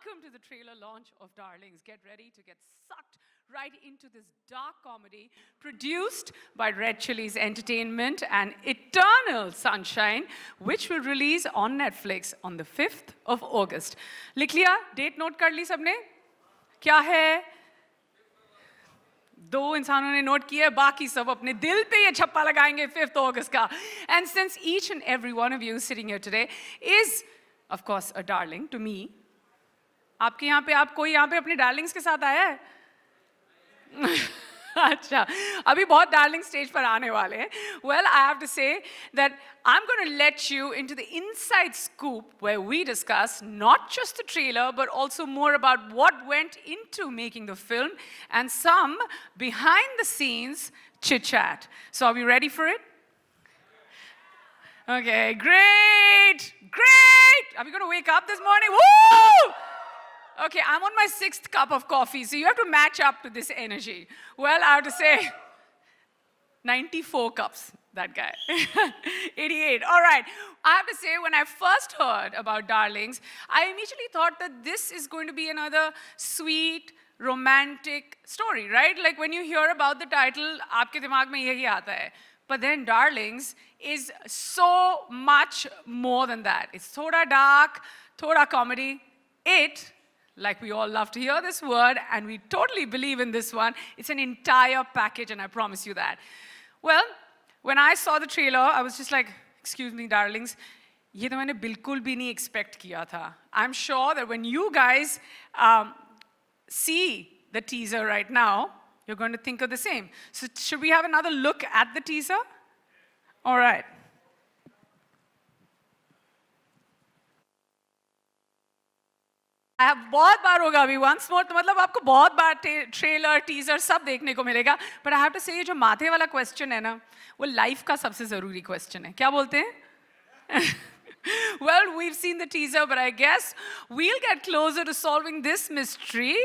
Welcome to the trailer launch of Darlings. Get ready to get sucked right into this dark comedy produced by Red Chillies Entertainment and Eternal Sunshine, which will release on Netflix on the 5th of August. लिख लिया? Date note कर ली सबने? क्या है? दो इंसानों ने note किया, बाकी सब अपने दिल पे ये छप्पा लगाएंगे 5th August का. And since each and every one of you sitting here today is, of course, a darling to me, आपके यहाँ पे आप कोई यहाँ पे अपने डार्लिंग्स के साथ आया है? अच्छा, अभी बहुत डार्लिंग स्टेज पर आने वाले हैं. Well, I have to say that I'm going to let you into the inside scoop where we discuss not just the trailer but also more about what went into making the film and some behind the scenes chit chat. So are we ready for it? Okay, great, great. Are we going to wake up this morning? Woo! Okay, I'm on my 6th cup of coffee, so you have to match up to this energy. Well, I have to say, 94 cups, that guy. 88, all right. I have to say, when I first heard about Darlings, I immediately thought that this is going to be another sweet, romantic story, right? Like when you hear about the title, aapke dimag mein yahi aata hai. But then Darlings is so much more than that. It's thoda dark, thoda comedy. Like we all love to hear this word, and we totally believe in this one. It's an entire package, and I promise you that. Well, when I saw the trailer, I was just like, excuse me, darlings, ये तो मैंने बिल्कुल भी नहीं expect किया था. I'm sure that when you guys see the teaser right now, you're going to think of the same. So should we have another look at the teaser? All right. बहुत बार होगा अभी once more, तो मतलब आपको बहुत बार trailer teaser सब देखने को मिलेगा. But I have to say, ये जो माथे वाला क्वेश्चन है ना, वो लाइफ का सबसे ज़रूरी क्वेश्चन है. क्या बोलते हैं? Well, we've seen the teaser, but I guess we'll get closer to solving this mystery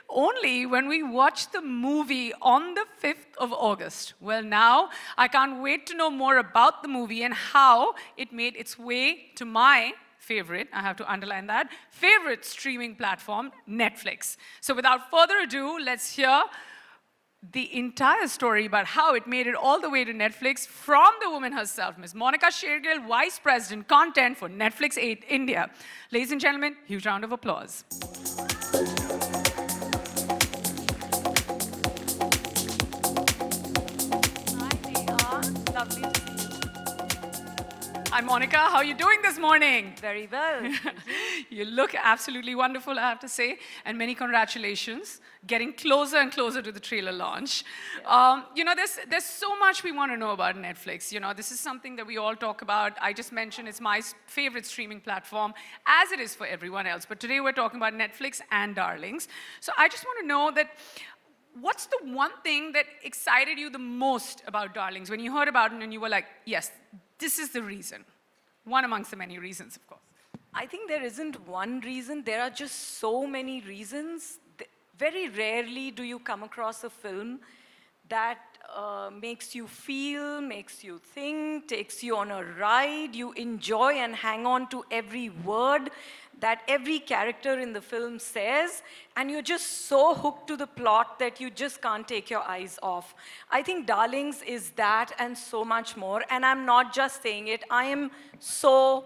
only when we watch the movie on the 5th of August. Well, now I can't wait to know more about the movie and how it made its way to my favorite, I have to underline that, favorite streaming platform, Netflix. So without further ado, let's hear the entire story about how it made it all the way to Netflix from the woman herself, Ms. Monica Shergill, Vice President Content for Netflix 8 India. Ladies and gentlemen, huge round of applause. Hi, Neha. Lovely to see you. Hi, Monica. How are you doing this morning? Very well. You look absolutely wonderful, I have to say, and many congratulations. Getting closer and closer to the trailer launch. You know, there's so much we want to know about Netflix. You know, this is something that we all talk about. I just mentioned it's my favorite streaming platform, as it is for everyone else. But today we're talking about Netflix and Darlings. So I just want to know that, what's the one thing that excited you the most about Darlings when you heard about it and you were like, yes, this is the reason? One amongst the many reasons, of course. I think there isn't one reason. There are just so many reasons. Very rarely do you come across a film that makes you feel, makes you think, takes you on a ride. You enjoy and hang on to every word that every character in the film says, and you're just so hooked to the plot that you just can't take your eyes off. I think Darlings is that and so much more, and I'm not just saying it. I am so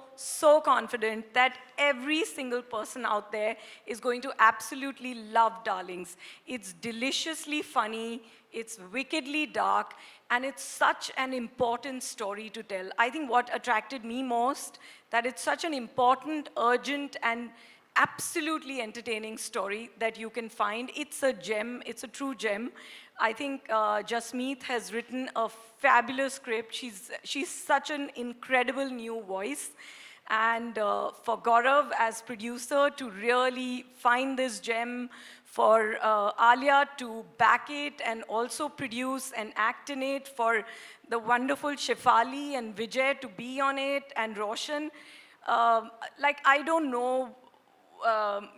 confident that every single person out there is going to absolutely love Darlings. It's deliciously funny, it's wickedly dark, and it's such an important story to tell. I think what attracted me most, that it's such an important, urgent, and absolutely entertaining story that you can find. It's a gem, it's a true gem. I think Jasmeet has written a fabulous script. She's such an incredible new voice. And for Gaurav as producer to really find this gem, for Alia to back it and also produce and act in it, for the wonderful Shefali and Vijay to be on it, and Roshan. Like, I don't know,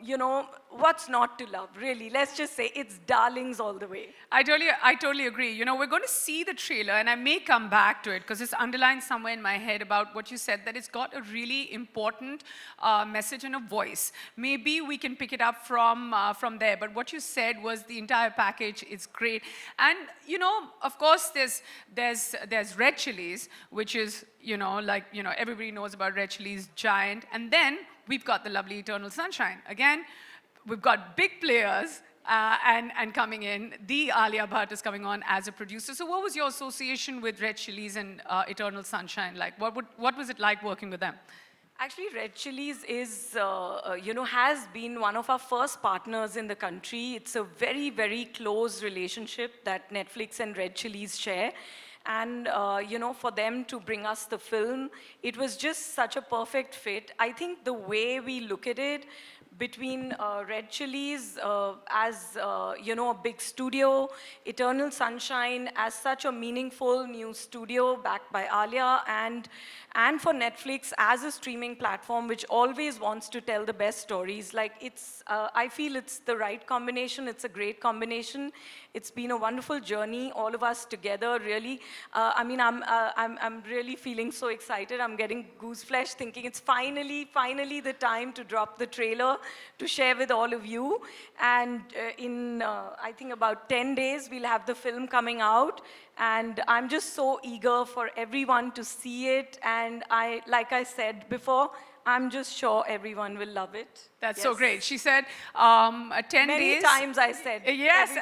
you know, what's not to love, really? Let's just say it's darlings all the way. I totally agree. You know, we're going to see the trailer, and I may come back to it because it's underlined somewhere in my head about what you said, that it's got a really important message and a voice. Maybe we can pick it up from there. But what you said was the entire package is great. And, you know, of course, there's Red Chillies, which is, you know, like, you know, everybody knows about Red Chillies, giant. And then we've got the lovely Eternal Sunshine. Again, we've got big players and coming in. The Alia Bhatt is coming on as a producer. So what was your association with Red Chillies and Eternal Sunshine like? What was it like working with them? Actually, Red Chillies is, you know, has been one of our first partners in the country. It's a very, very close relationship that Netflix and Red Chillies share. And, you know, for them to bring us the film, it was just such a perfect fit. I think the way we look at it, between Red Chillies as, you know, a big studio, Eternal Sunshine as such a meaningful new studio backed by Alia, and for Netflix as a streaming platform which always wants to tell the best stories. Like, it's, I feel it's the right combination. It's a great combination. It's been a wonderful journey, all of us together, really. I mean, I'm really feeling so excited. I'm getting goose flesh thinking it's finally the time to drop the trailer to share with all of you. And in, I think about 10 days, we'll have the film coming out. And I'm just so eager for everyone to see it. And like I said before, I'm just sure everyone will love it. That's yes. so great. She said 10 Many days. Many times I said. Yes,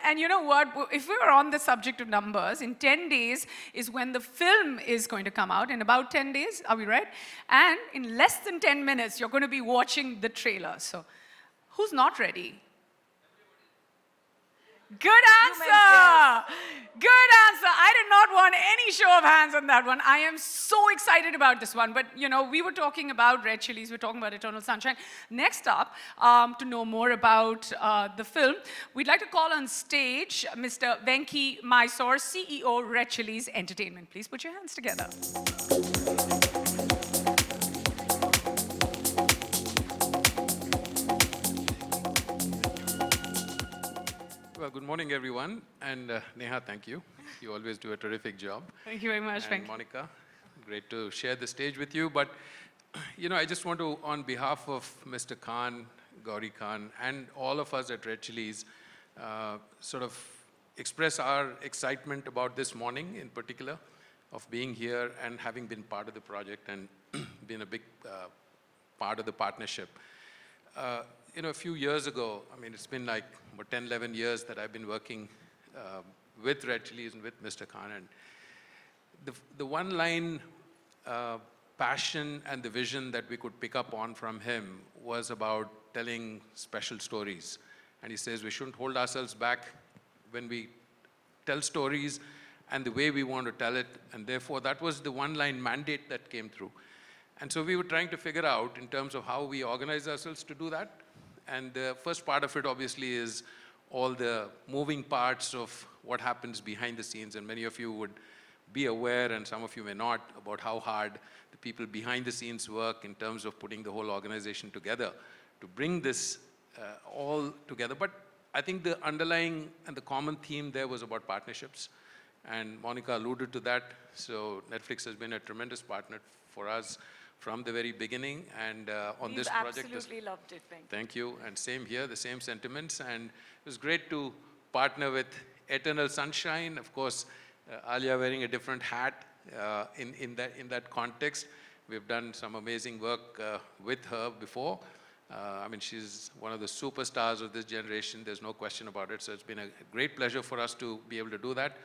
and you know what? If we were on the subject of numbers, in 10 days is when the film is going to come out. In about 10 days, are we right? And in less than 10 minutes, you're going to be watching the trailer. So who's not ready? Good answer! Good answer. I did not want any show of hands on that one. I am so excited about this one. But, you know, we were talking about Red Chillies. We're talking about Eternal Sunshine. Next up, to know more about the film, we'd like to call on stage Mr. Venki Mysore, CEO, Red Chillies Entertainment. Please put your hands together. Well, good morning, everyone. And Neha, thank you. You always do a terrific job. Thank you very much, and Venki. Monica, great to share the stage with you. But, you know, I just want to, on behalf of Mr. Khan, Gauri Khan, and all of us at Red Chillies, sort of express our excitement about this morning in particular, of being here and having been part of the project and been a big part of the partnership. You know, a few years ago, I mean, it's been like 10, 11 years that I've been working with Red Chillies and with Mr. Khan. And the one line passion and the vision that we could pick up on from him was about telling special stories. And he says we shouldn't hold ourselves back when we tell stories and the way we want to tell it. And therefore, that was the one line mandate that came through. And so we were trying to figure out in terms of how we organize ourselves to do that. And the first part of it, obviously, is all the moving parts of what happens behind the scenes. And many of you would be aware, and some of you may not, about how hard the people behind the scenes work in terms of putting the whole organization together to bring this all together. But I think the underlying and the common theme there was about partnerships. And Monica alluded to that. So Netflix has been a tremendous partner for us from the very beginning, and on this project. We've absolutely loved it, Venki. Thank you, and same here, the same sentiments, and it was great to partner with Eternal Sunshine. Of course, Alia wearing a different hat in that context. We've done some amazing work with her before. I mean, she's one of the superstars of this generation. There's no question about it. So it's been a great pleasure for us to be able to do that.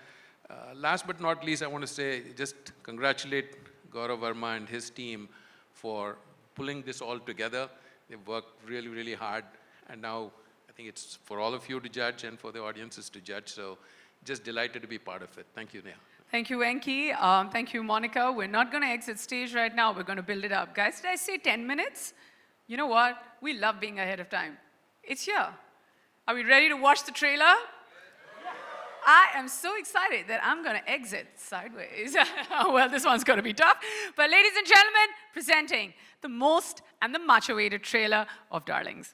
Last but not least, I want to say, just congratulate Vijay Varma and his team for pulling this all together. They've worked really, really hard. And now I think it's for all of you to judge and for the audiences to judge. So just delighted to be part of it. Thank you, Neha. Thank you, Venki. Thank you, Monica. We're not going to exit stage right now. We're going to build it up. Guys, did I say 10 minutes? You know what? We love being ahead of time. It's here. Are we ready to watch the trailer? I am so excited that I'm going to exit sideways. Well, this one's going to be tough. But ladies and gentlemen, presenting the most and the much awaited trailer of Darlings.